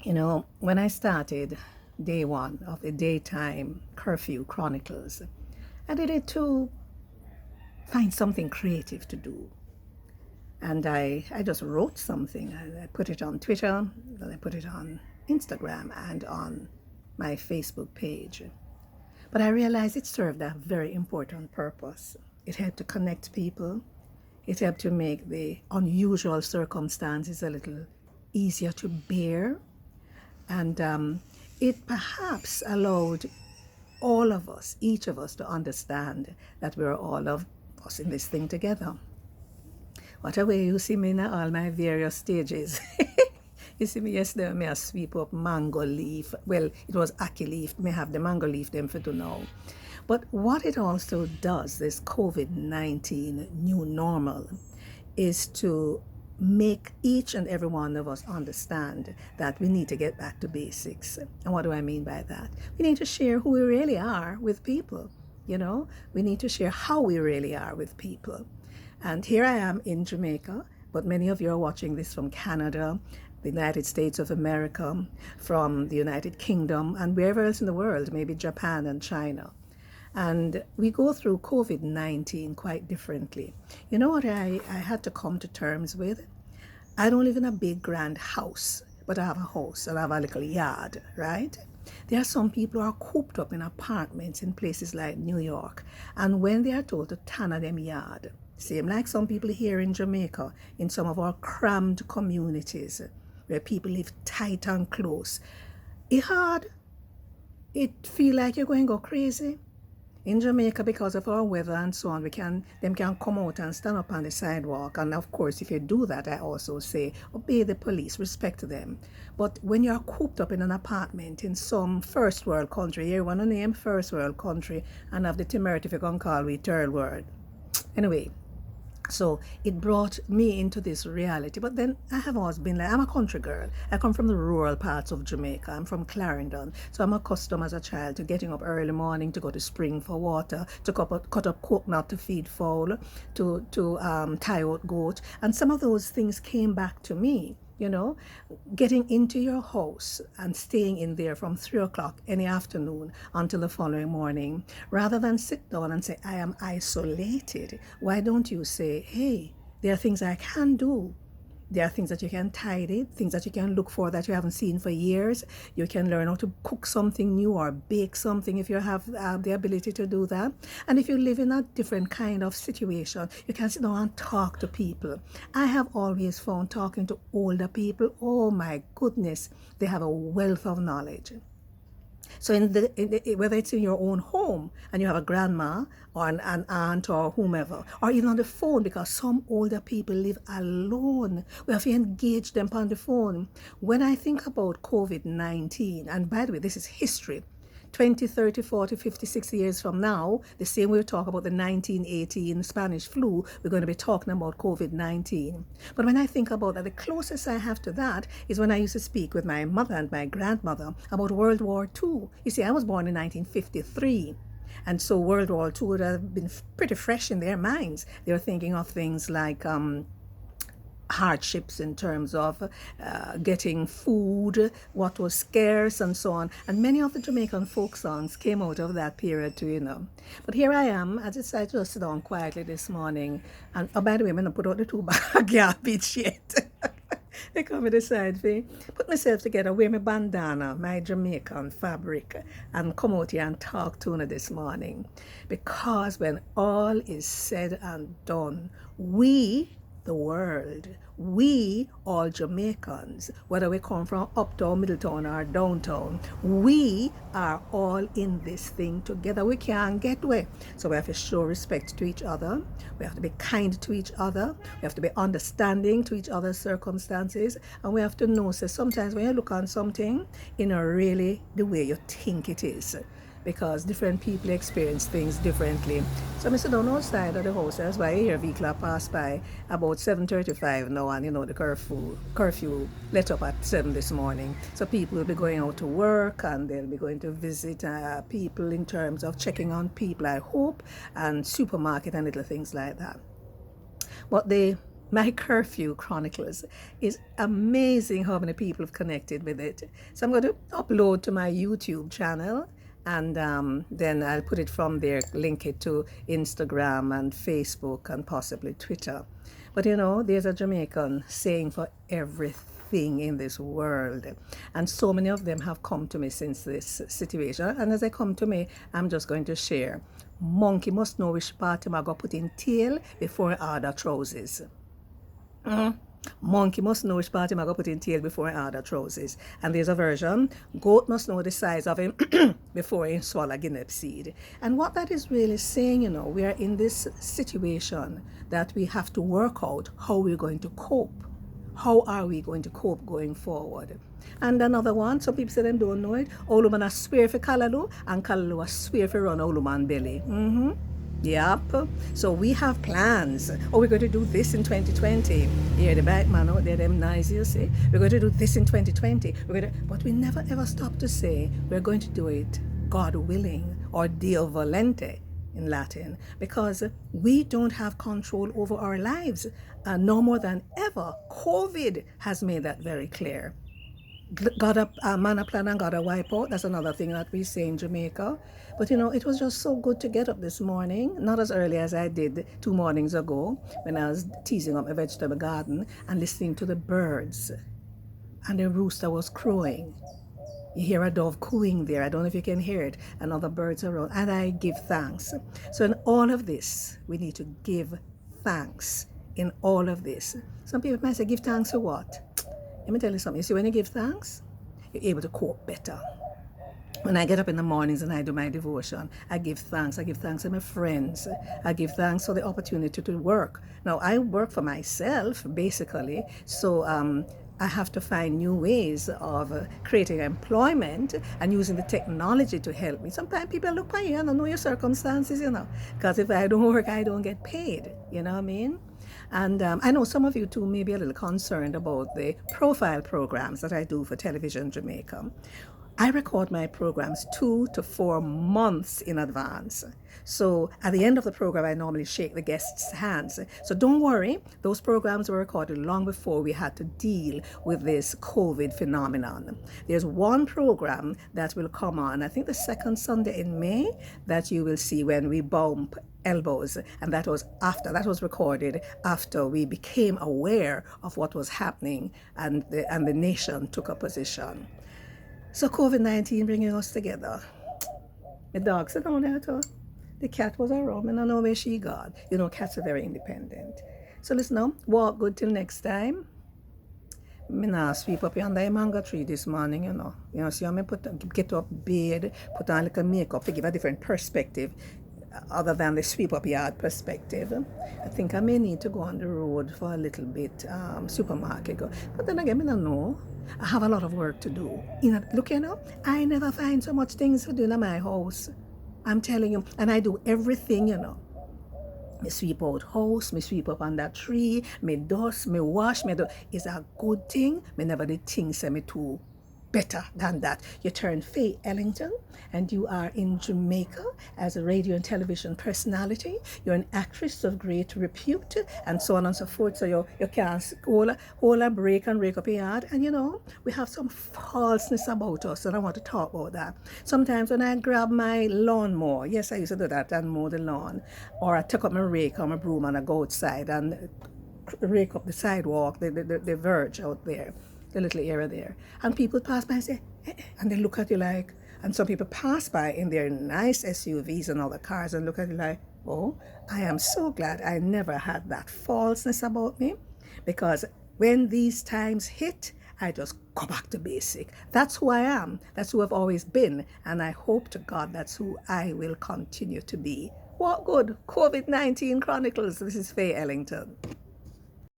You know, when I started day one of the daytime curfew Chronicles, I did it to find something creative to do. And I just wrote something. I put it on Twitter, then I put it on Instagram and on my Facebook page. But I realized it served a very important purpose. It helped to connect people. It helped to make the unusual circumstances a little easier to bear. And it perhaps allowed all of us, each of us, to understand that we're all of us in this thing together. What a way you see me in all my various stages. You see me yesterday, me a sweep up mango leaf. Well, it was ackee leaf. Me have the mango leaf them for to know. But what it also does, this COVID-19 new normal, is to make each and every one of us understand that we need to get back to basics. And what do I mean by that? We need to share who we really are with people. You know, we need to share how we really are with people. And here I am in Jamaica, but many of you are watching this from Canada, the United States of America, from the United Kingdom, and wherever else in the world, maybe Japan and China. And we go through COVID-19 quite differently. You know what I had to come to terms with? I don't live in a big grand house, but I have a house and I have a little yard, right? There are some people who are cooped up in apartments in places like New York, and when they are told to tanner them yard, same like some people here in Jamaica, in some of our crammed communities, where people live tight and close, it hard. It feel like you're going to go crazy. In Jamaica, because of our weather and so on, them can come out and stand up on the sidewalk. And of course, if you do that, I also say, obey the police, respect them. But when you're cooped up in an apartment in some first world country, you want to name first world country and have the temerity if you can call it third world. Anyway, so it brought me into this reality. But then I have always been like, I'm a country girl. I come from the rural parts of Jamaica. I'm from Clarendon. So I'm accustomed as a child to getting up early morning to go to spring for water, to cut up coconut to feed fowl, to tie out goat. And some of those things came back to me. You know, getting into your house and staying in there from 3 o'clock any afternoon until the following morning, rather than sit down and say, I am isolated. Why don't you say, hey, there are things I can do. There are things that you can tidy, things that you can look for that you haven't seen for years. You can learn how to cook something new or bake something if you have the ability to do that. And if you live in a different kind of situation, you can sit down and talk to people. I have always found talking to older people, oh my goodness, they have a wealth of knowledge. So whether it's in your own home and you have a grandma or an aunt or whomever, or even on the phone, because some older people live alone, we have to engage them on the phone. When I think about COVID-19, and by the way, this is history, 20, 30, 40, 50, 60 years from now, the same way we talk about the 1918 Spanish flu, we're going to be talking about COVID-19. But when I think about that, the closest I have to that is when I used to speak with my mother and my grandmother about World War II. You see, I was born in 1953. And so World War II would have been pretty fresh in their minds. They were thinking of things like hardships in terms of getting food, what was scarce, and so on. And many of the Jamaican folk songs came out of that period too, you know. But here I am, I decided to sit down quietly this morning. And oh, by the way, I'm going to put out the 2 bag garbage yet. They come with the side thing. Put myself together, wear my bandana, my Jamaican fabric, and come out here and talk to you this morning. Because when all is said and done, we the world. We, all Jamaicans, whether we come from uptown, Middletown, or downtown, we are all in this thing together. We can't get away. So we have to show respect to each other. We have to be kind to each other. We have to be understanding to each other's circumstances. And we have to know, so sometimes when you look on something, you know, really the way you think it is, because different people experience things differently. So I sit down outside of the house. That's why I hear vehicle pass by about 7:35 now, and you know the curfew let up at 7 this morning. So people will be going out to work and they'll be going to visit people in terms of checking on people, I hope, and supermarket and little things like that. But the My curfew chronicles is amazing how many people have connected with it. So I'm going to upload to my YouTube channel, and then I'll put it from there, link it to Instagram and Facebook and possibly Twitter. But you know, there's a Jamaican saying for everything in this world, and so many of them have come to me since this situation. And as they come to me, I'm just going to share. Monkey must know which part him I go put in tail before I order trousers. Monkey must know which part him I go put in tail before I order trousers. And there's a version. Goat must know the size of him before he swallow guinea seed. And what that is really saying, you know, we are in this situation that we have to work out how we're going to cope. How are we going to cope going forward? And another one, some people say they don't know it. Old woman a swear for Kalalu, and Kalalu a swear for run old woman belly. Yep. So we have plans. Oh, we're going to do this in 2020. Yeah, the bike man out there, them nice, you see. We're going to do this in 2020. But we never ever stop to say we're going to do it, God willing, or Dio volente in Latin, because we don't have control over our lives. No more than ever. COVID has made that very clear. Got a man a plan and got a wipe out. That's another thing that we say in Jamaica. But you know, it was just so good to get up this morning, not as early as I did 2 mornings ago when I was teasing up my vegetable garden and listening to the birds. And the rooster was crowing. You hear a dove cooing there. I don't know if you can hear it. And other birds around. And I give thanks. So in all of this, we need to give thanks in all of this. Some people might say, give thanks for what? Let me tell you something. You see, when you give thanks, you're able to cope better. When I get up in the mornings and I do my devotion, I give thanks. I give thanks to my friends. I give thanks for the opportunity to work. Now, I work for myself, basically. So I have to find new ways of creating employment and using the technology to help me. Sometimes people look at you and don't know your circumstances, you know. Because if I don't work, I don't get paid. You know what I mean? And I know some of you too may be a little concerned about the profile programs that I do for Television Jamaica. I record my programs 2 to 4 months in advance. So at the end of the program, I normally shake the guests' hands. So don't worry, those programs were recorded long before we had to deal with this COVID phenomenon. There's one program that will come on, I think the second Sunday in May, that you will see when we bump elbows, and that was recorded after we became aware of what was happening and the nation took a position. So COVID-19 bringing us together. The dog said, "No, the cat was around, and I know where she got." You know, cats are very independent. So listen now, walk good till next time. Me now sweep up under a mango tree this morning, you know. You know, see how me get up bed, put on a little makeup to give a different perspective other than the sweep up yard perspective. I think I may need to go on the road for a little bit, supermarket go. But then again, I don't know. I have a lot of work to do. Look, you know, I never find so much things to do in my house. I'm telling you, and I do everything, you know. Me sweep out house, me sweep up on that tree, me dust, me wash, me do. It's a good thing. Me never did things say me too better than that. You turn Faye Ellington and you are in Jamaica as a radio and television personality. You're an actress of great repute and so on and so forth. So you can't hold a break and rake up your yard. And you know, we have some falseness about us, and I want to talk about that. Sometimes when I grab my lawnmower, yes, I used to do that and mow the lawn, or I take up my rake or my broom and I go outside and rake up the sidewalk, the verge out there, the little area there, and people pass by and say, and they look at you like, and some people pass by in their nice SUVs and other cars and look at you like, oh, I am so glad I never had that falseness about me, because when these times hit, I just go back to basic. That's who I am. That's who I've always been, and I hope to God that's who I will continue to be. What good? COVID-19 Chronicles. This is Faye Ellington.